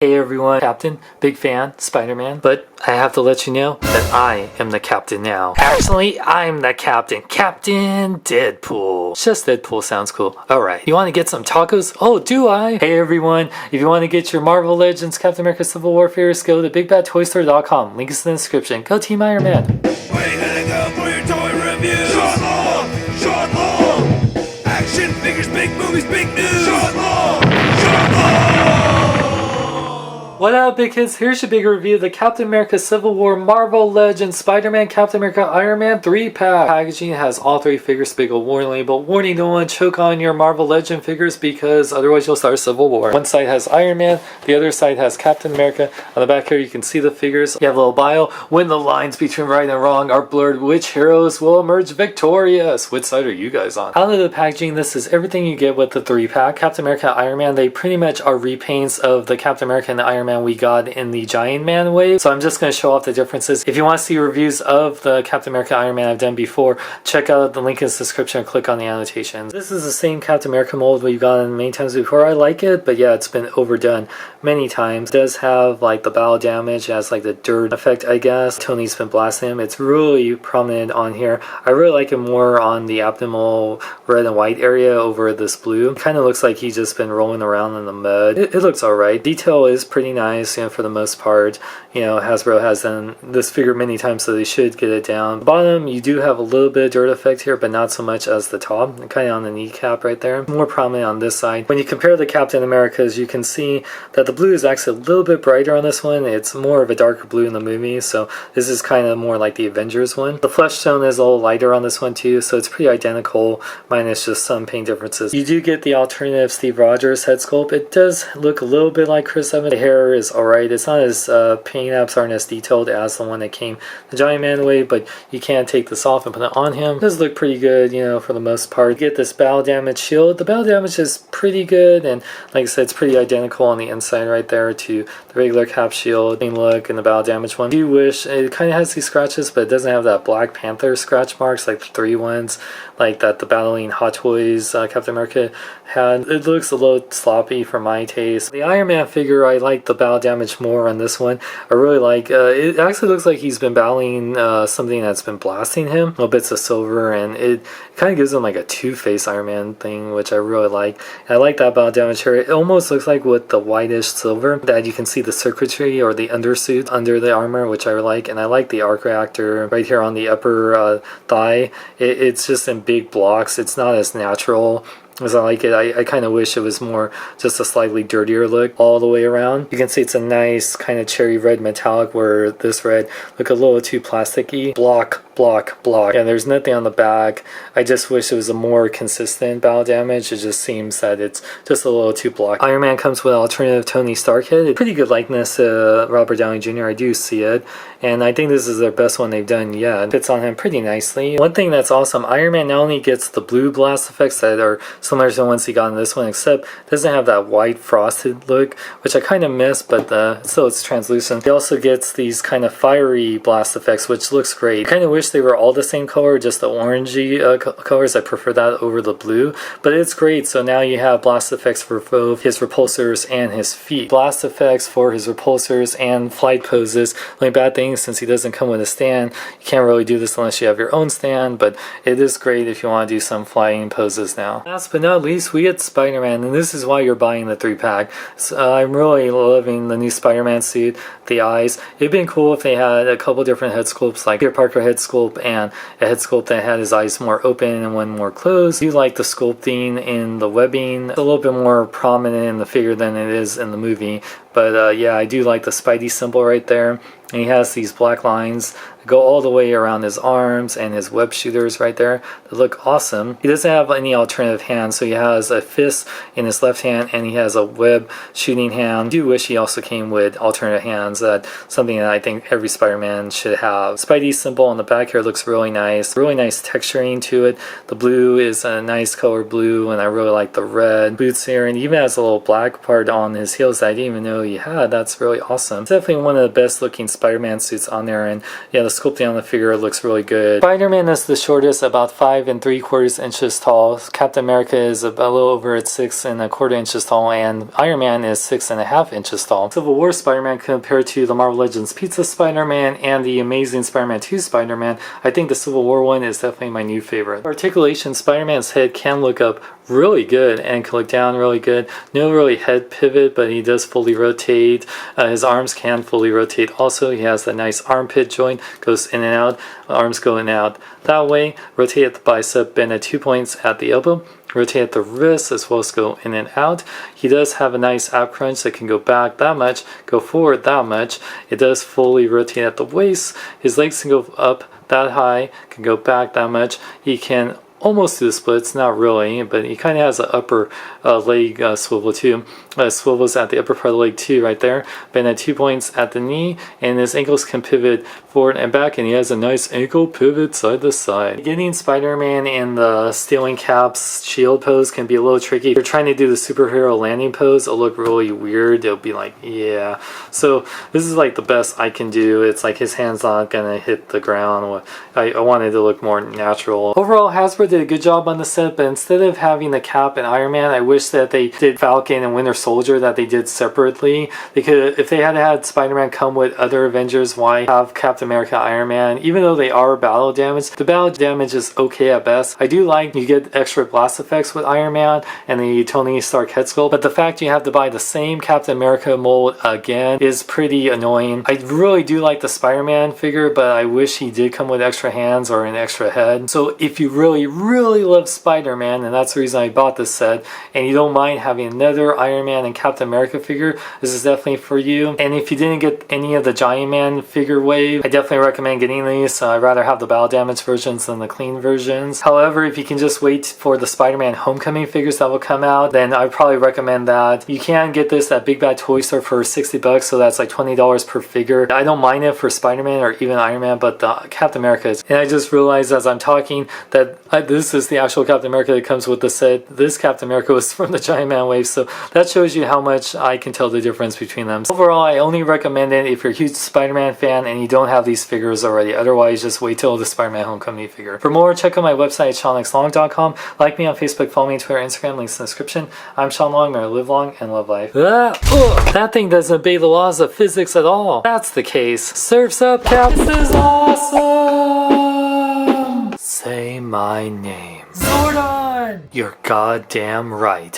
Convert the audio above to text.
Hey everyone, Captain, big fan, Spider-Man, but I have to let you know that I am the captain now. Actually, I'm the captain, Captain Deadpool. Just Deadpool sounds cool. Alright, you want to get some tacos? Oh, do I? Hey everyone, if you want to get your Marvel Legends Captain America Civil War figures, go to bigbadtoystore.com. Link is in the description. Go Team Iron Man. We're heading out for your toy review. Shot long, shot long. Action figures, big movies, big news. Shot long, shot long. What up, big kids? Here's your big review of the Captain America Civil War Marvel Legends Spider-Man Captain America Iron Man 3-pack. Packaging has all three figures, big old warning label. Warning, don't want to choke on your Marvel Legend figures because otherwise you'll start Civil War. One side has Iron Man, the other side has Captain America. On the back here you can see the figures. You have a little bio. When the lines between right and wrong are blurred, which heroes will emerge victorious? Which side are you guys on? Out of the packaging, this is everything you get with the 3-pack. Captain America Iron Man, they pretty much are repaints of the Captain America and the Iron Man we got in the Giant Man wave, so I'm just going to show off the differences. If you want to see reviews of the Captain America Iron Man I've done before, check out the link in the description and click on the annotations. This is the same Captain America mold we've gotten many times before. I like it, but yeah, it's been overdone many times. It does have like the battle damage, it has like the dirt effect, I guess. Tony's been blasting him. It's really prominent on here. I really like it more on the abdominal red and white area over this blue. It kind of looks like he's just been rolling around in the mud. It looks alright. Detail is pretty nice, you know, for the most part. You know, Hasbro has done this figure many times, so they should get it down. The bottom, you do have a little bit of dirt effect here, but not so much as the top. Kind of on the kneecap right there. More prominent on this side. When you compare the Captain Americas, you can see that the blue is actually a little bit brighter on this one. It's more of a darker blue in the movie, so this is kind of more like the Avengers one. The flesh tone is a little lighter on this one too, so it's pretty identical, minus just some paint differences. You do get the alternative Steve Rogers head sculpt. It does look a little bit like Chris Evans. The hair is alright. It's not as paint apps aren't as detailed as the one that came the Giant Man way, but you can take this off and put it on him. It does look pretty good, you know, for the most part. You get this battle damage shield. The battle damage is pretty good, and like I said, it's pretty identical on the inside right there to the regular Cap shield. Same look in the battle damage one. I do wish it kind of has these scratches, but it doesn't have that Black Panther scratch marks like the 3 ones, like that the battling Hot Toys Captain America had. It looks a little sloppy for my taste. The Iron Man figure, I like the battle damage more on this one. I really like it. Actually looks like he's been battling something that's been blasting him. Little bits of silver, and it kind of gives him like a Two-Face Iron Man thing, which I really like. And I like that battle damage here. It almost looks like with the whitish silver that you can see the circuitry or the undersuit under the armor, which I like. And I like the arc reactor right here on the upper thigh. It's just in big blocks. It's not as natural as I like it. I kind of wish it was more just a slightly dirtier look all the way around. You can see it's a nice kind of cherry red metallic, where this red look a little too plasticky. Block. And there's nothing on the back. I just wish it was a more consistent battle damage. It just seems that it's just a little too block. Iron Man comes with an alternative Tony Stark head. Pretty good likeness to Robert Downey Jr. I do see it, and I think this is their best one they've done yet. It fits on him pretty nicely. One thing that's awesome, Iron Man not only gets the blue blast effects that are similar to the ones he got in this one, except it doesn't have that white frosted look, which I kind of miss, but still it's translucent. He also gets these kind of fiery blast effects, which looks great. I kind of wish they were all the same color, just the orangey colors. I prefer that over the blue, but it's great. So now you have blast effects for both his repulsors and his feet. Blast effects for his repulsors and flight poses. Only bad thing, since he doesn't come with a stand, you can't really do this unless you have your own stand, but it is great if you want to do some flying poses now. Last but not least, we get Spider-Man, and this is why you're buying the 3-pack. So, I'm really loving the new Spider-Man suit, the eyes. It'd been cool if they had a couple different head sculpts, like Peter Parker head sculpt and a head sculpt that had his eyes more open and one more closed. I do like the sculpting in the webbing. It's a little bit more prominent in the figure than it is in the movie, but yeah, I do like the Spidey symbol right there. And he has these black lines that go all the way around his arms and his web shooters right there that look awesome. He doesn't have any alternative hands, so he has a fist in his left hand and he has a web shooting hand. I do wish he also came with alternative hands. That's something that I think every Spider-Man should have. Spidey symbol on the back here looks really nice texturing to it. The blue is a nice color blue, and I really like the red boots here, and he even has a little black part on his heels that I didn't even know he had. That's really awesome. It's definitely one of the best looking Spider-Man suits on there, and yeah, the sculpting on the figure looks really good. Spider-Man is the shortest, about 5 3/4 inches tall. Captain America is a little over at 6 1/4 inches tall, and Iron Man is 6 1/2 inches tall. Civil War Spider-Man compared to the Marvel Legends Pizza Spider-Man and the Amazing Spider-Man 2 Spider-Man, I think the Civil War one is definitely my new favorite. Articulation, Spider-Man's head can look up really good and can look down really good. No really head pivot, but he does fully rotate. His arms can fully rotate also. He has a nice armpit joint, goes in and out. Arms go in and out that way. Rotate at the bicep, bend at 2 points at the elbow. Rotate at the wrist as well as go in and out. He does have a nice ab crunch that can go back that much, go forward that much. It does fully rotate at the waist. His legs can go up that high, can go back that much. He can almost do the splits, not really, but he kind of has an upper leg swivel too. Swivels at the upper part of the leg too, right there. Bend at 2 points at the knee, and his ankles can pivot forward and back, and he has a nice ankle pivot side to side. Getting Spider-Man in the stealing caps shield pose can be a little tricky. If you're trying to do the superhero landing pose, it'll look really weird. It'll be like, yeah. So this is like the best I can do. It's like his hand's not gonna hit the ground. I wanted to look more natural. Overall, Hasbro did a good job on the set, but instead of having the Cap and Iron Man, I wish that they did Falcon and Winter Soldier, that they did separately. They could, if they had Spider-Man come with other Avengers, why have Captain America, Iron Man? Even though they are battle damage, the battle damage is okay at best. I do like you get extra blast effects with Iron Man and the Tony Stark head sculpt, but the fact you have to buy the same Captain America mold again is pretty annoying. I really do like the Spider-Man figure, but I wish he did come with extra hands or an extra head. So if you really love Spider-Man, and that's the reason I bought this set, and you don't mind having another Iron Man and Captain America figure, this is definitely for you. And if you didn't get any of the Giant Man figure wave, I definitely recommend getting these. I'd rather have the battle damage versions than the clean versions. However, if you can just wait for the Spider-Man Homecoming figures that will come out, then I'd probably recommend that. You can get this at Big Bad Toy Store for $60, so that's like $20 per figure. I don't mind it for Spider-Man or even Iron Man, but the Captain America is. And I just realized as I'm talking that this is the actual Captain America that comes with the set. This Captain America was from the Giant Man wave, so that shows you how much I can tell the difference between them. So overall, I only recommend it if you're a huge Spider-Man fan and you don't have these figures already. Otherwise, just wait till the Spider-Man Homecoming figure. For more, check out my website at SeanXLong.com. Like me on Facebook, follow me on Twitter, Instagram, links in the description. I'm Sean Long, may I live long and love life. That thing doesn't obey the laws of physics at all. That's the case. Surf's up, Cap. This is awesome! Say my name. Zordon! You're goddamn right.